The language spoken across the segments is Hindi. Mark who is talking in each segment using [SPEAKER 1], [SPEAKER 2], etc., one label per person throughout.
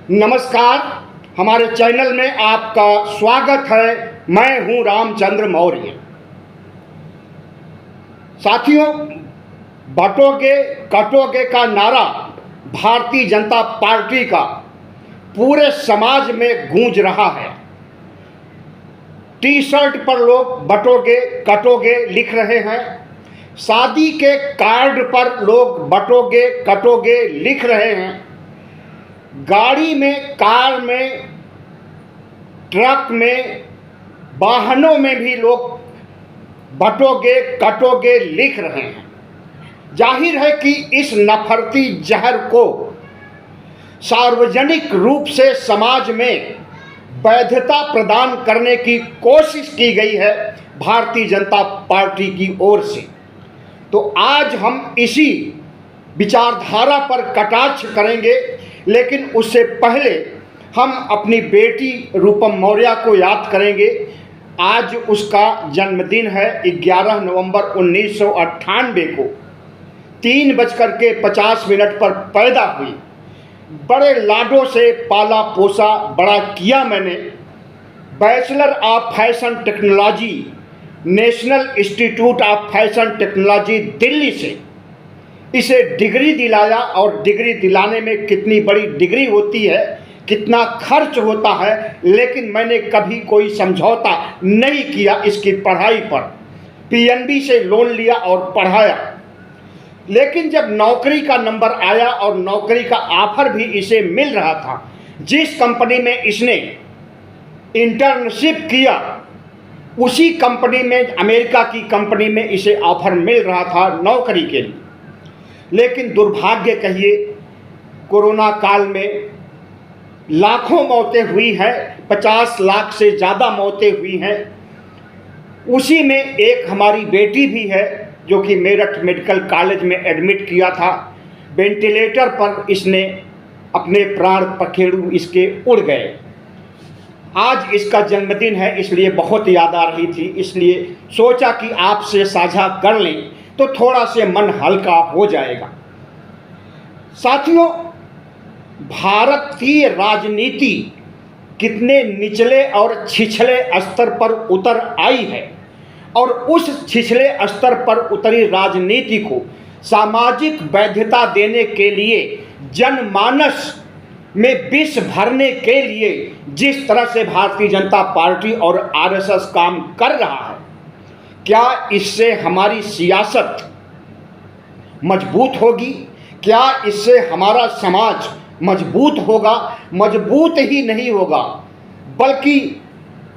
[SPEAKER 1] नमस्कार, हमारे चैनल में आपका स्वागत है। मैं हूं रामचंद्र मौर्य। साथियों, बटोगे कटोगे का नारा भारतीय जनता पार्टी का पूरे समाज में गूंज रहा है। टी शर्ट पर लोग बटोगे कटोगे लिख रहे हैं, शादी के कार्ड पर लोग बटोगे कटोगे लिख रहे हैं, गाड़ी में, कार में, ट्रक में, वाहनों में भी लोग बटोगे कटोगे लिख रहे हैं। जाहिर है कि इस नफरती जहर को सार्वजनिक रूप से समाज में वैधता प्रदान करने की कोशिश की गई है भारतीय जनता पार्टी की ओर से। तो आज हम इसी विचारधारा पर कटाक्ष करेंगे, लेकिन उससे पहले हम अपनी बेटी रूपम मौर्य को याद करेंगे। आज उसका जन्मदिन है। 11 नवंबर 1998 को 3:50 पर पैदा हुई। बड़े लाडों से पाला पोसा बड़ा किया मैंने। Bachelor of fashion technology, national institute of fashion technology Delhi से इसे डिग्री दिलाया। और डिग्री दिलाने में कितनी बड़ी डिग्री होती है, कितना खर्च होता है, लेकिन मैंने कभी कोई समझौता नहीं किया इसकी पढ़ाई पर। पीएनबी से लोन लिया और पढ़ाया। लेकिन जब नौकरी का नंबर आया और नौकरी का ऑफर भी इसे मिल रहा था, जिस कंपनी में इसने इंटर्नशिप किया उसी कंपनी में, अमेरिका की कंपनी में इसे ऑफर मिल रहा था नौकरी के लिए। लेकिन दुर्भाग्य कहिए, कोरोना काल में लाखों मौतें हुई हैं, 50 लाख से ज़्यादा मौतें हुई हैं। उसी में एक हमारी बेटी भी है जो कि मेरठ मेडिकल कॉलेज में एडमिट किया था। वेंटिलेटर पर इसने अपने प्राण पखेरु इसके उड़ गए। आज इसका जन्मदिन है, इसलिए बहुत याद आ रही थी, इसलिए सोचा कि आपसे साझा कर लें तो थोड़ा से मन हल्का हो जाएगा। साथियों, भारतीय राजनीति कितने निचले और छिछले स्तर पर उतर आई है, और उस छिछले स्तर पर उतरी राजनीति को सामाजिक वैधता देने के लिए, जनमानस में विष भरने के लिए जिस तरह से भारतीय जनता पार्टी और आरएसएस काम कर रहा है, क्या इससे हमारी सियासत मजबूत होगी? क्या इससे हमारा समाज मजबूत होगा? मजबूत ही नहीं होगा, बल्कि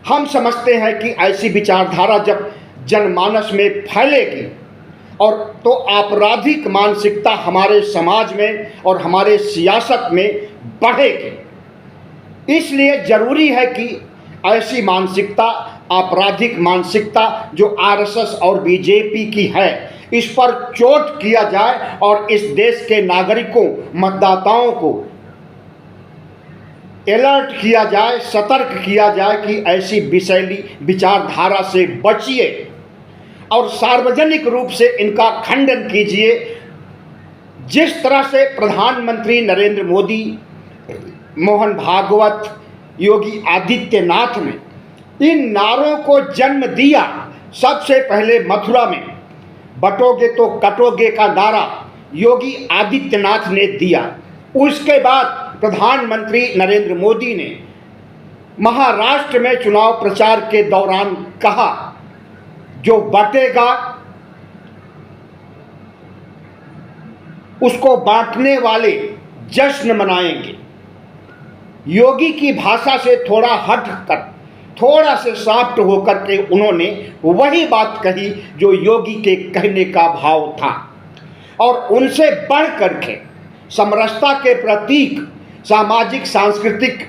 [SPEAKER 1] हम समझते हैं कि ऐसी विचारधारा जब जनमानस में फैलेगी और तो आपराधिक मानसिकता हमारे समाज में और हमारे सियासत में बढ़ेगी। इसलिए ज़रूरी है कि ऐसी मानसिकता, आपराधिक मानसिकता जो आरएसएस और बीजेपी की है, इस पर चोट किया जाए और इस देश के नागरिकों, मतदाताओं को अलर्ट किया जाए, सतर्क किया जाए कि ऐसी विषैली विचारधारा से बचिए और सार्वजनिक रूप से इनका खंडन कीजिए। जिस तरह से प्रधानमंत्री नरेंद्र मोदी, मोहन भागवत, योगी आदित्यनाथ ने इन नारों को जन्म दिया। सबसे पहले मथुरा में बटोगे तो कटोगे का नारा योगी आदित्यनाथ ने दिया। उसके बाद प्रधानमंत्री नरेंद्र मोदी ने महाराष्ट्र में चुनाव प्रचार के दौरान कहा, जो बटेगा उसको बांटने वाले जश्न मनाएंगे। योगी की भाषा से थोड़ा हट कर, थोड़ा से सॉफ्ट होकर के उन्होंने वही बात कही जो योगी के कहने का भाव था। और उनसे बढ़ करके समरसता के प्रतीक सामाजिक सांस्कृतिक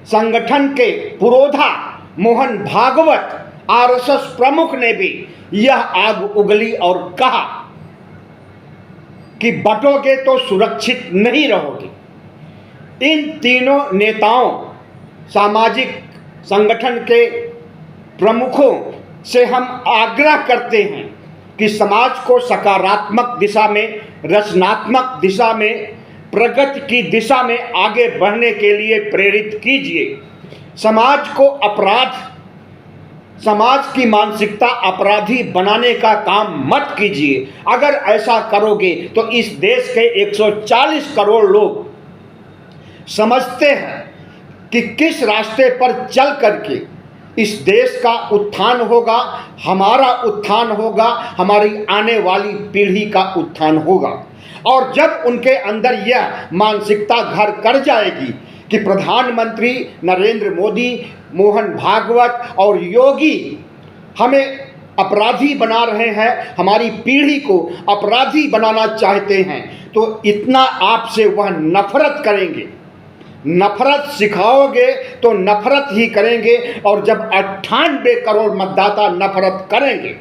[SPEAKER 1] संगठन के पुरोधा मोहन भागवत, आरएसएस प्रमुख ने भी यह आग उगली और कहा कि बटोगे तो सुरक्षित नहीं रहोगे। इन तीनों नेताओं, सामाजिक संगठन के प्रमुखों से हम आग्रह करते हैं कि समाज को सकारात्मक दिशा में, रचनात्मक दिशा में प्रगति की दिशा में आगे बढ़ने के लिए प्रेरित कीजिए। समाज की मानसिकता अपराधी बनाने का काम मत कीजिए। अगर ऐसा करोगे तो इस देश के 140 करोड़ लोग समझते हैं कि किस रास्ते पर चल करके इस देश का उत्थान होगा, हमारा उत्थान होगा, हमारी आने वाली पीढ़ी का उत्थान होगा। और जब उनके अंदर यह मानसिकता घर कर जाएगी कि प्रधानमंत्री नरेंद्र मोदी, मोहन भागवत और योगी हमें अपराधी बना रहे हैं, हमारी पीढ़ी को अपराधी बनाना चाहते हैं, तो इतना आपसे वह नफरत करेंगे। नफरत सिखाओगे तो नफरत ही करेंगे, और जब 98 करोड़ मतदाता नफरत करेंगे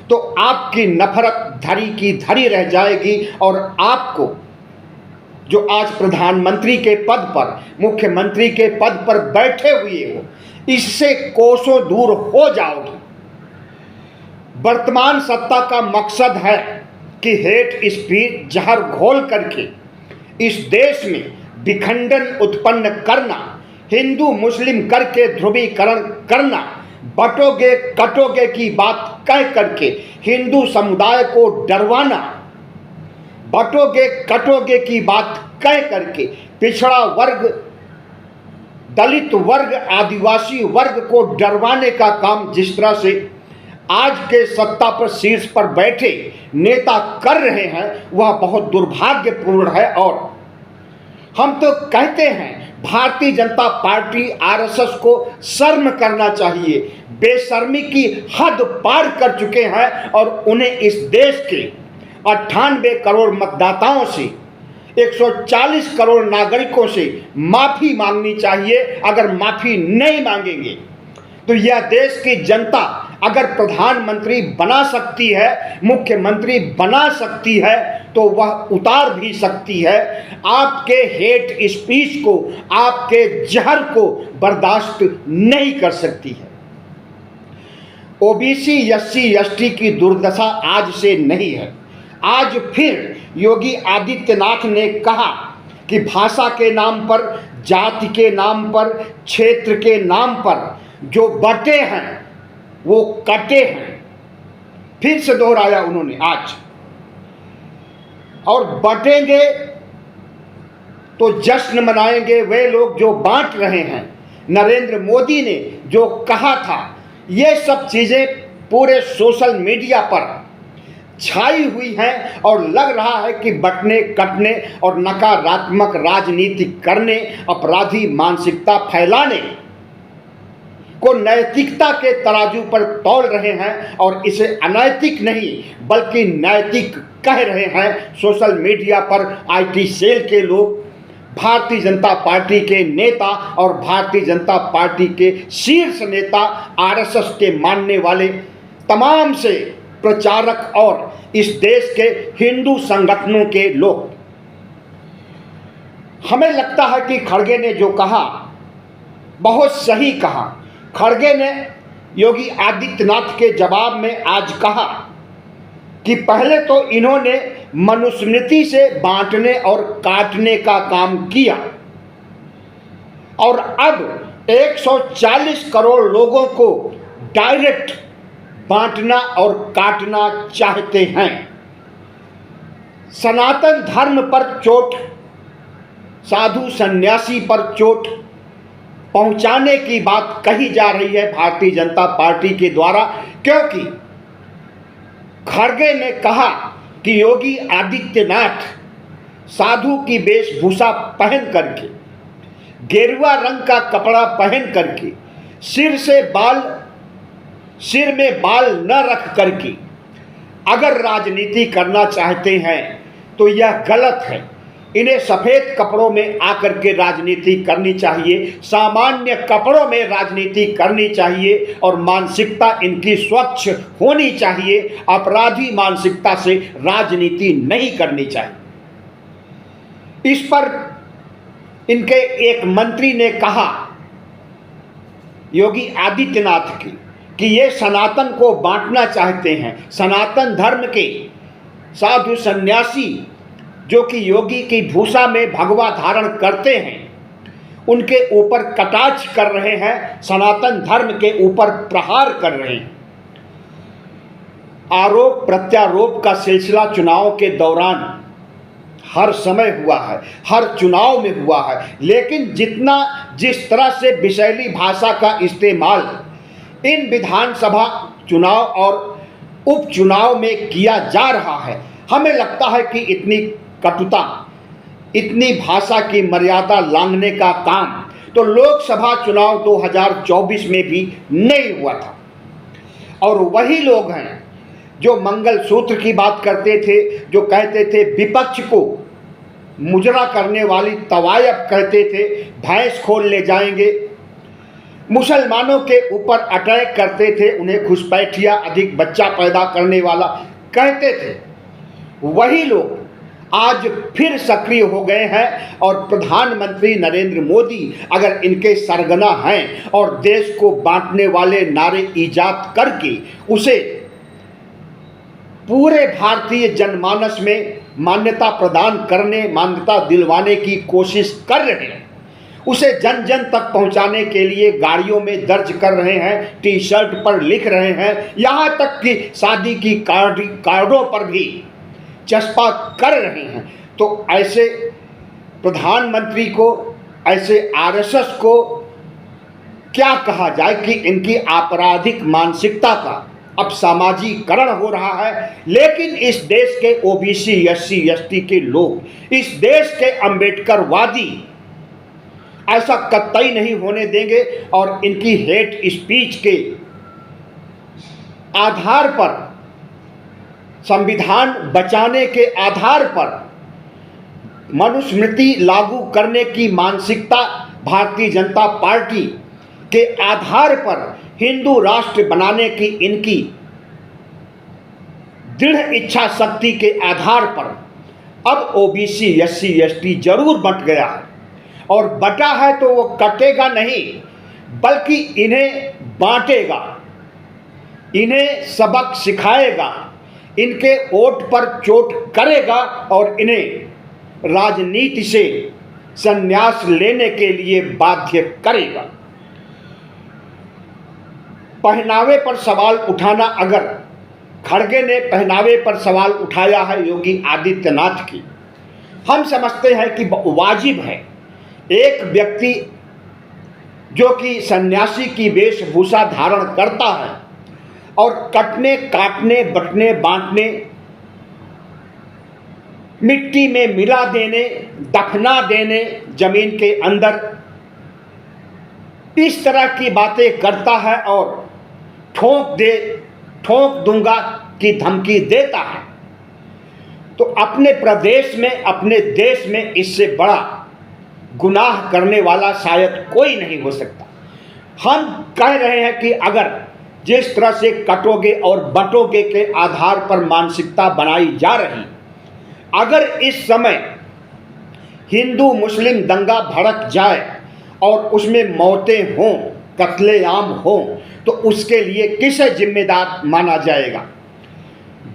[SPEAKER 1] तो आपकी नफरत धरी की धरी रह जाएगी। और आपको जो आज प्रधानमंत्री के पद पर, मुख्यमंत्री के पद पर बैठे हुए हो, इससे कोसों दूर हो जाओगे। वर्तमान सत्ता का मकसद है कि हेट स्पीच जहर घोल करके इस देश में विखंडन उत्पन्न करना, हिंदू मुस्लिम करके ध्रुवीकरण करना, बटोगे कटोगे की बात कह करके हिंदू समुदाय को डरवाना, बटोगे कटोगे की बात कह करके पिछड़ा वर्ग, दलित वर्ग, आदिवासी वर्ग को डरवाने का काम जिस तरह से आज के सत्ता पर शीर्ष पर बैठे नेता कर रहे हैं, वह बहुत दुर्भाग्यपूर्ण है। और हम तो कहते हैं भारतीय जनता पार्टी आरएसएस को शर्म करना चाहिए। बेशर्मी की हद पार कर चुके हैं और उन्हें इस देश के 98 करोड़ मतदाताओं से, 140 करोड़ नागरिकों से माफी मांगनी चाहिए। अगर माफी नहीं मांगेंगे तो यह देश की जनता अगर प्रधानमंत्री बना सकती है, मुख्यमंत्री बना सकती है, तो वह उतार भी सकती है। आपके हेट स्पीच को, आपके जहर को बर्दाश्त नहीं कर सकती है। ओबीसी, एससी, एसटी की दुर्दशा आज से नहीं है। आज फिर योगी आदित्यनाथ ने कहा कि भाषा के नाम पर, जाति के नाम पर, क्षेत्र के नाम पर जो बटे हैं वो कटे हैं। फिर से दोहराया उन्होंने आज। और बटेंगे तो जश्न मनाएंगे वे लोग जो बांट रहे हैं। नरेंद्र मोदी ने जो कहा था, ये सब चीजें पूरे सोशल मीडिया पर छाई हुई हैं और लग रहा है कि बटने कटने और नकारात्मक राजनीति करने, अपराधी मानसिकता फैलाने को नैतिकता के तराजू पर तौल रहे हैं और इसे अनैतिक नहीं बल्कि नैतिक कह रहे हैं। सोशल मीडिया पर आईटी सेल के लोग, भारतीय जनता पार्टी के नेता और भारतीय जनता पार्टी के शीर्ष नेता, आरएसएस के मानने वाले तमाम से प्रचारक और इस देश के हिंदू संगठनों के लोग। हमें लगता है कि खड़गे ने जो कहा बहुत सही कहा। खड़गे ने योगी आदित्यनाथ के जवाब में आज कहा कि पहले तो इन्होंने मनुस्मृति से बांटने और काटने का काम किया और अब 140 करोड़ लोगों को डायरेक्ट बांटना और काटना चाहते हैं। सनातन धर्म पर चोट, साधु सन्यासी पर चोट पहुंचाने की बात कही जा रही है भारतीय जनता पार्टी के द्वारा, क्योंकि खड़गे ने कहा कि योगी आदित्यनाथ साधु की वेशभूषा पहन करके, गेरुआ रंग का कपड़ा पहन करके, सिर में बाल न रख करके अगर राजनीति करना चाहते हैं तो यह गलत है। इन्हें सफ़ेद कपड़ों में आकर के राजनीति करनी चाहिए, सामान्य कपड़ों में राजनीति करनी चाहिए और मानसिकता इनकी स्वच्छ होनी चाहिए। अपराधी मानसिकता से राजनीति नहीं करनी चाहिए। इस पर इनके एक मंत्री ने कहा योगी आदित्यनाथ की कि ये सनातन को बांटना चाहते हैं। सनातन धर्म के साधु सन्यासी जो कि योगी की भूषा में भगवा धारण करते हैं, उनके ऊपर कटाक्ष कर रहे हैं, सनातन धर्म के ऊपर प्रहार कर रहे हैं। आरोप प्रत्यारोप का सिलसिला चुनाव के दौरान हर समय हुआ है, हर चुनाव में हुआ है, लेकिन जिस तरह से विषैली भाषा का इस्तेमाल इन विधानसभा चुनाव और उपचुनाव में किया जा रहा है, हमें लगता है कि इतनी कटुता, इतनी भाषा की मर्यादा लांघने का काम तो लोकसभा चुनाव 2024 में भी नहीं हुआ था। और वही लोग हैं जो मंगलसूत्र की बात करते थे, जो कहते थे विपक्ष को मुजरा करने वाली तवायफ कहते थे, भैंस खोल ले जाएंगे, मुसलमानों के ऊपर अटैक करते थे, उन्हें घुसपैठिया अधिक बच्चा पैदा करने वाला कहते थे। वही लोग आज फिर सक्रिय हो गए हैं और प्रधानमंत्री नरेंद्र मोदी अगर इनके सरगना हैं और देश को बांटने वाले नारे ईजाद करके उसे पूरे भारतीय जनमानस में मान्यता प्रदान करने, मान्यता दिलवाने की कोशिश कर रहे हैं, उसे जन जन तक पहुंचाने के लिए गाड़ियों में दर्ज कर रहे हैं, टी शर्ट पर लिख रहे हैं, यहाँ तक कि शादी की कार्डों पर भी चस्पा कर रहे हैं, तो ऐसे प्रधानमंत्री को, ऐसे आरएसएस को क्या कहा जाए कि इनकी आपराधिक मानसिकता का अब सामाजिकरण हो रहा है। लेकिन इस देश के ओबीसी, एससी, एसटी के लोग, इस देश के अंबेडकरवादी ऐसा कतई नहीं होने देंगे और इनकी हेट स्पीच के आधार पर, संविधान बचाने के आधार पर, मनुस्मृति लागू करने की मानसिकता भारतीय जनता पार्टी के आधार पर, हिंदू राष्ट्र बनाने की इनकी दृढ़ इच्छा शक्ति के आधार पर अब ओबीसी, एससी, एसटी जरूर बंट गया है। और बटा है तो वो कटेगा नहीं, बल्कि इन्हें बांटेगा, इन्हें सबक सिखाएगा, इनके वोट पर चोट करेगा और इन्हें राजनीति से संन्यास लेने के लिए बाध्य करेगा। पहनावे पर सवाल उठाना, अगर खड़गे ने पहनावे पर सवाल उठाया है योगी आदित्यनाथ की, हम समझते हैं कि वाजिब है। एक व्यक्ति जो कि सन्यासी की वेशभूषा धारण करता है और कटने, काटने, बटने, बांटने, मिट्टी में मिला देने, दफना देने जमीन के अंदर, इस तरह की बातें करता है और ठोक दूंगा की धमकी देता है, तो अपने प्रदेश में, अपने देश में इससे बड़ा गुनाह करने वाला शायद कोई नहीं हो सकता। हम कह रहे हैं कि अगर जिस तरह से कटोगे और बटोगे के आधार पर मानसिकता बनाई जा रही, अगर इस समय हिंदू मुस्लिम दंगा भड़क जाए और उसमें मौतें हों, कत्लेआम हों, तो उसके लिए किसे जिम्मेदार माना जाएगा?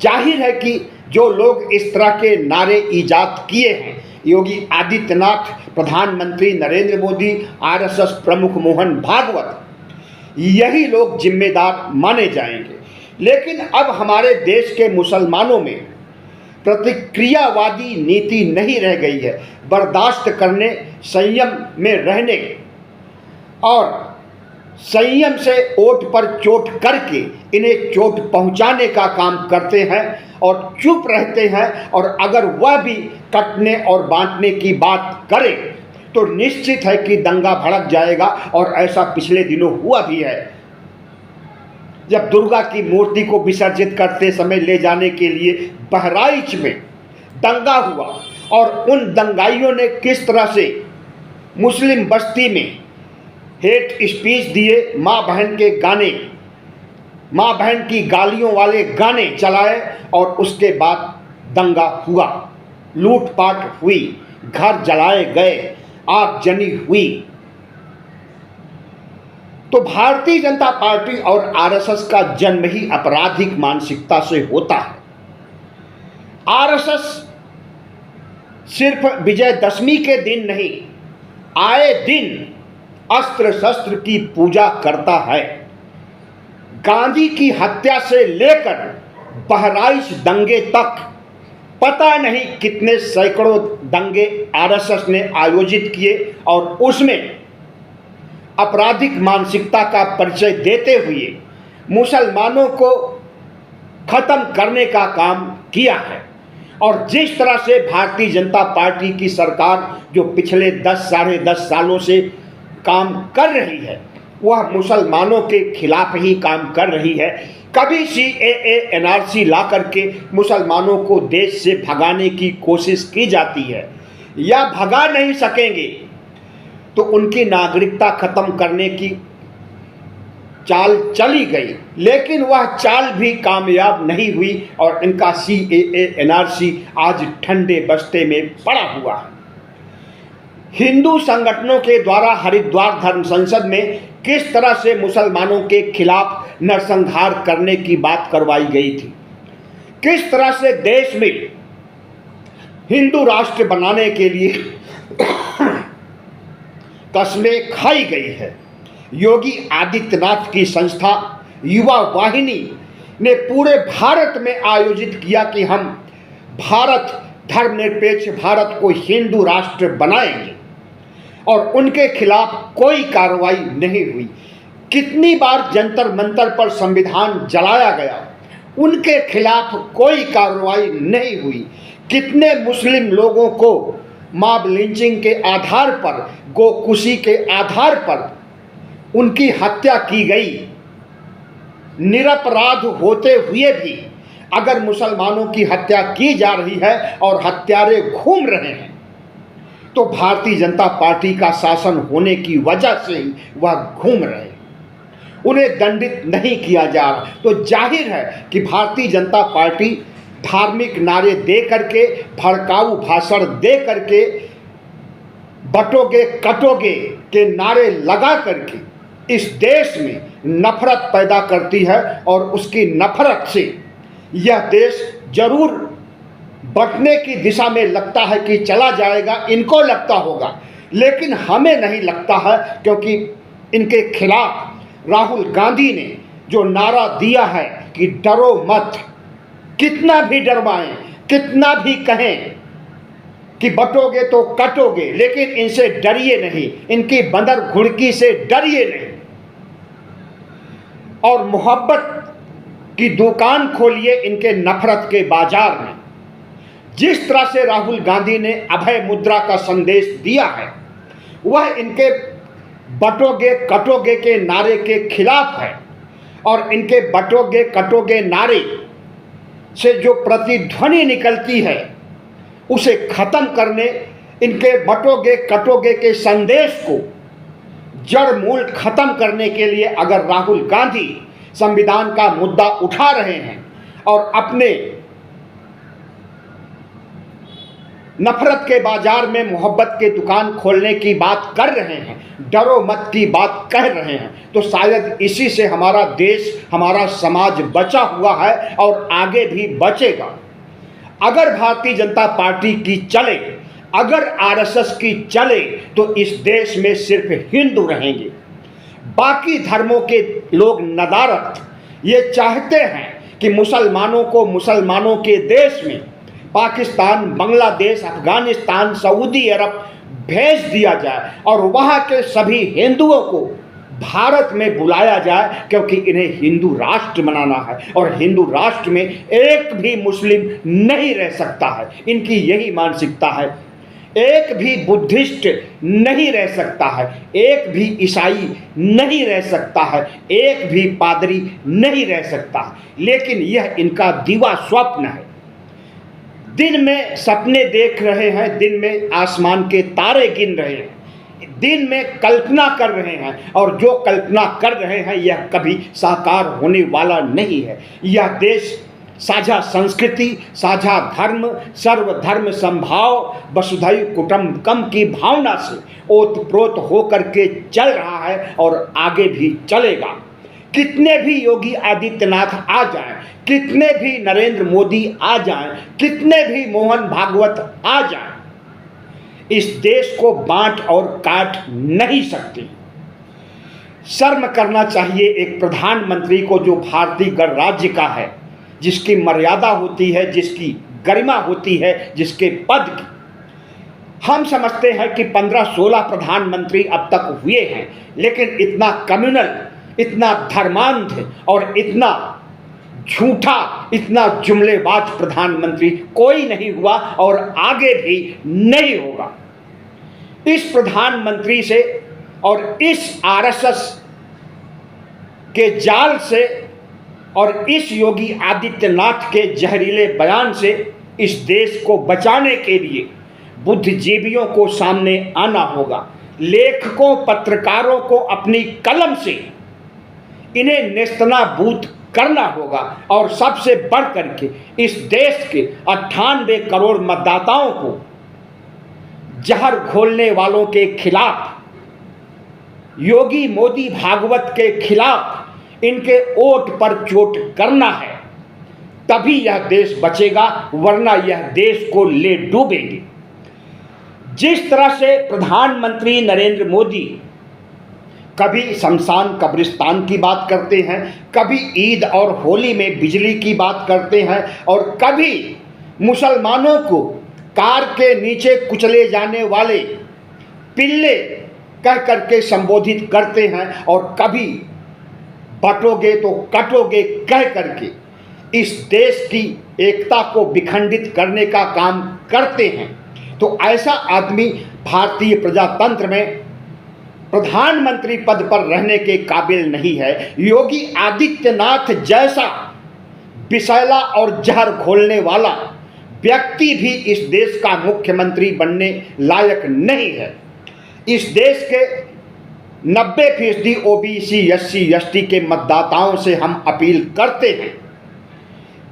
[SPEAKER 1] जाहिर है कि जो लोग इस तरह के नारे ईजाद किए हैं, योगी आदित्यनाथ, प्रधानमंत्री नरेंद्र मोदी, आरएसएस प्रमुख मोहन भागवत, यही लोग जिम्मेदार माने जाएंगे। लेकिन अब हमारे देश के मुसलमानों में प्रतिक्रियावादी नीति नहीं रह गई है। बर्दाश्त करने, संयम में रहने और संयम से ओट पर चोट करके इन्हें चोट पहुंचाने का काम करते हैं और चुप रहते हैं। और अगर वह भी कटने और बांटने की बात करे तो निश्चित है कि दंगा भड़क जाएगा। और ऐसा पिछले दिनों हुआ भी है, जब दुर्गा की मूर्ति को विसर्जित करते समय ले जाने के लिए बहराइच में दंगा हुआ और उन दंगाइयों ने किस तरह से मुस्लिम बस्ती में हेट स्पीच दिए, माँ बहन के गाने, माँ बहन की गालियों वाले गाने चलाए और उसके बाद दंगा हुआ, लूटपाट हुई, घर जलाए गए, आगजनी हुई। तो भारतीय जनता पार्टी और आरएसएस का जन्म ही आपराधिक मानसिकता से होता है। आरएसएस सिर्फ विजयदशमी के दिन नहीं, आए दिन अस्त्र शस्त्र की पूजा करता है। गांधी की हत्या से लेकर बहराइच दंगे तक पता नहीं कितने सैकड़ों दंगे आरएसएस ने आयोजित किए और उसमें आपराधिक मानसिकता का परिचय देते हुए मुसलमानों को खत्म करने का काम किया है। और जिस तरह से भारतीय जनता पार्टी की सरकार जो पिछले 10 साढ़े 10 सालों से काम कर रही है, वह मुसलमानों के खिलाफ ही काम कर रही है। कभी CAA NRC ला करके मुसलमानों को देश से भगाने की कोशिश की जाती है, या भगा नहीं सकेंगे तो उनकी नागरिकता खत्म करने की चाल चली गई, लेकिन वह चाल भी कामयाब नहीं हुई और इनका CAA NRC आज ठंडे बस्ते में पड़ा हुआ है। हिंदू संगठनों के द्वारा हरिद्वार धर्म संसद में किस तरह से मुसलमानों के खिलाफ नरसंहार करने की बात करवाई गई थी, किस तरह से देश में हिंदू राष्ट्र बनाने के लिए कसमें खाई गई है। योगी आदित्यनाथ की संस्था युवा वाहिनी ने पूरे भारत में आयोजित किया कि हम भारत धर्मनिरपेक्ष भारत को हिंदू राष्ट्र बनाएंगे, और उनके खिलाफ कोई कार्रवाई नहीं हुई। कितनी बार जंतर मंतर पर संविधान जलाया गया, उनके खिलाफ कोई कार्रवाई नहीं हुई। कितने मुस्लिम लोगों को मॉब लिंचिंग के आधार पर, गोकुशी के आधार पर उनकी हत्या की गई। निरपराध होते हुए भी अगर मुसलमानों की हत्या की जा रही है और हत्यारे घूम रहे हैं, तो भारतीय जनता पार्टी का शासन होने की वजह से ही वह घूम रहे हैं, उन्हें दंडित नहीं किया जा रहा। तो जाहिर है कि भारतीय जनता पार्टी धार्मिक नारे दे करके, भड़काऊ भाषण दे करके, बटोगे कटोगे के नारे लगा करके इस देश में नफरत पैदा करती है, और उसकी नफरत से यह देश जरूर बंटने की दिशा में लगता है कि चला जाएगा, इनको लगता होगा, लेकिन हमें नहीं लगता है, क्योंकि इनके खिलाफ राहुल गांधी ने जो नारा दिया है कि डरो मत, कितना भी डरवाएं, कितना भी कहें कि बटोगे तो कटोगे, लेकिन इनसे डरिए नहीं, इनकी बंदर घुड़की से डरिए नहीं, और मोहब्बत की दुकान खोलिए इनके नफरत के बाजार में। जिस तरह से राहुल गांधी ने अभय मुद्रा का संदेश दिया है, वह इनके बटोगे कटोगे के नारे के खिलाफ है, और इनके बटोगे कटोगे नारे से जो प्रतिध्वनि निकलती है उसे खत्म करने, इनके बटोगे कटोगे के संदेश को जड़ मूल खत्म करने के लिए अगर राहुल गांधी संविधान का मुद्दा उठा रहे हैं और अपने नफरत के बाजार में मोहब्बत की दुकान खोलने की बात कर रहे हैं, डरो मत की बात कह रहे हैं, तो शायद इसी से हमारा देश, हमारा समाज बचा हुआ है और आगे भी बचेगा। अगर भारतीय जनता पार्टी की चले, अगर आरएसएस की चले, तो इस देश में सिर्फ हिंदू रहेंगे। बाकी धर्मों के लोग नदारत ये चाहते हैं कि मुसलमानों को मुसलमानों के देश में पाकिस्तान, बांग्लादेश, अफगानिस्तान, सऊदी अरब भेज दिया जाए और वहाँ के सभी हिंदुओं को भारत में बुलाया जाए, क्योंकि इन्हें हिंदू राष्ट्र बनाना है और हिंदू राष्ट्र में एक भी मुस्लिम नहीं रह सकता है। इनकी यही मानसिकता है। एक भी बुद्धिस्ट नहीं रह सकता है, एक भी ईसाई नहीं रह सकता है, एक भी पादरी नहीं रह सकता है। लेकिन यह इनका दीवा स्वप्न है। दिन में सपने देख रहे हैं, दिन में आसमान के तारे गिन रहे हैं, दिन में कल्पना कर रहे हैं, और जो कल्पना कर रहे हैं यह कभी साकार होने वाला नहीं है। यह देश साझा संस्कृति, साझा धर्म, सर्वधर्म संभाव, वसुधैव कुटुंबकम की भावना से ओतप्रोत होकर के चल रहा है और आगे भी चलेगा। कितने भी योगी आदित्यनाथ आ जाएं, कितने भी नरेंद्र मोदी आ जाएं, कितने भी मोहन भागवत आ जाएं, इस देश को बांट और काट नहीं सकती। शर्म करना चाहिए एक प्रधानमंत्री को जो भारतीय गणराज्य का है, जिसकी मर्यादा होती है, जिसकी गरिमा होती है, जिसके पद की। हम समझते हैं कि 15-16 प्रधानमंत्री अब तक हुए हैं, लेकिन इतना कम्युनल, इतना धर्मांध और इतना झूठा, इतना जुमलेबाज प्रधानमंत्री कोई नहीं हुआ और आगे भी नहीं होगा। इस प्रधानमंत्री से और इस आरएसएस के जाल से और इस योगी आदित्यनाथ के जहरीले बयान से इस देश को बचाने के लिए बुद्धिजीवियों को सामने आना होगा। लेखकों, पत्रकारों को अपनी कलम से इन्हें नेस्तनाबूद करना होगा और सबसे बढ़ करके इस देश के 98 करोड़ मतदाताओं को जहर घोलने वालों के खिलाफ, योगी मोदी भागवत के खिलाफ इनके वोट पर चोट करना है। तभी यह देश बचेगा, वरना यह देश को ले डूबेंगे। जिस तरह से प्रधानमंत्री नरेंद्र मोदी कभी शमशान कब्रिस्तान की बात करते हैं, कभी ईद और होली में बिजली की बात करते हैं, और कभी मुसलमानों को कार के नीचे कुचले जाने वाले पिल्ले कह करके संबोधित करते हैं, और कभी बटोगे तो कटोगे कह करके इस देश की एकता को विखंडित करने का काम करते हैं, तो ऐसा आदमी भारतीय प्रजातंत्र में प्रधानमंत्री पद पर रहने के काबिल नहीं है। योगी आदित्यनाथ जैसा विषैला और जहर घोलने वाला व्यक्ति भी इस देश का मुख्यमंत्री बनने लायक नहीं है। इस देश के 90% ओबीसी, एससी, एसटी के मतदाताओं से हम अपील करते हैं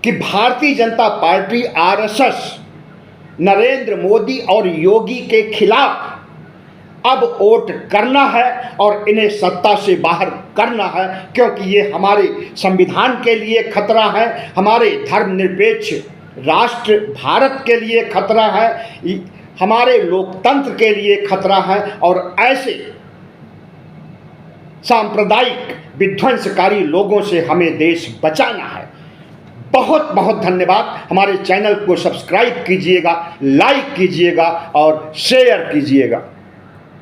[SPEAKER 1] कि भारतीय जनता पार्टी, आरएसएस, नरेंद्र मोदी और योगी के खिलाफ अब वोट करना है और इन्हें सत्ता से बाहर करना है, क्योंकि ये हमारे संविधान के लिए खतरा है, हमारे धर्मनिरपेक्ष राष्ट्र भारत के लिए खतरा है, हमारे लोकतंत्र के लिए खतरा है, और ऐसे सांप्रदायिक विध्वंसकारी लोगों से हमें देश बचाना है। बहुत बहुत धन्यवाद। हमारे चैनल को सब्सक्राइब कीजिएगा, लाइक कीजिएगा और शेयर कीजिएगा।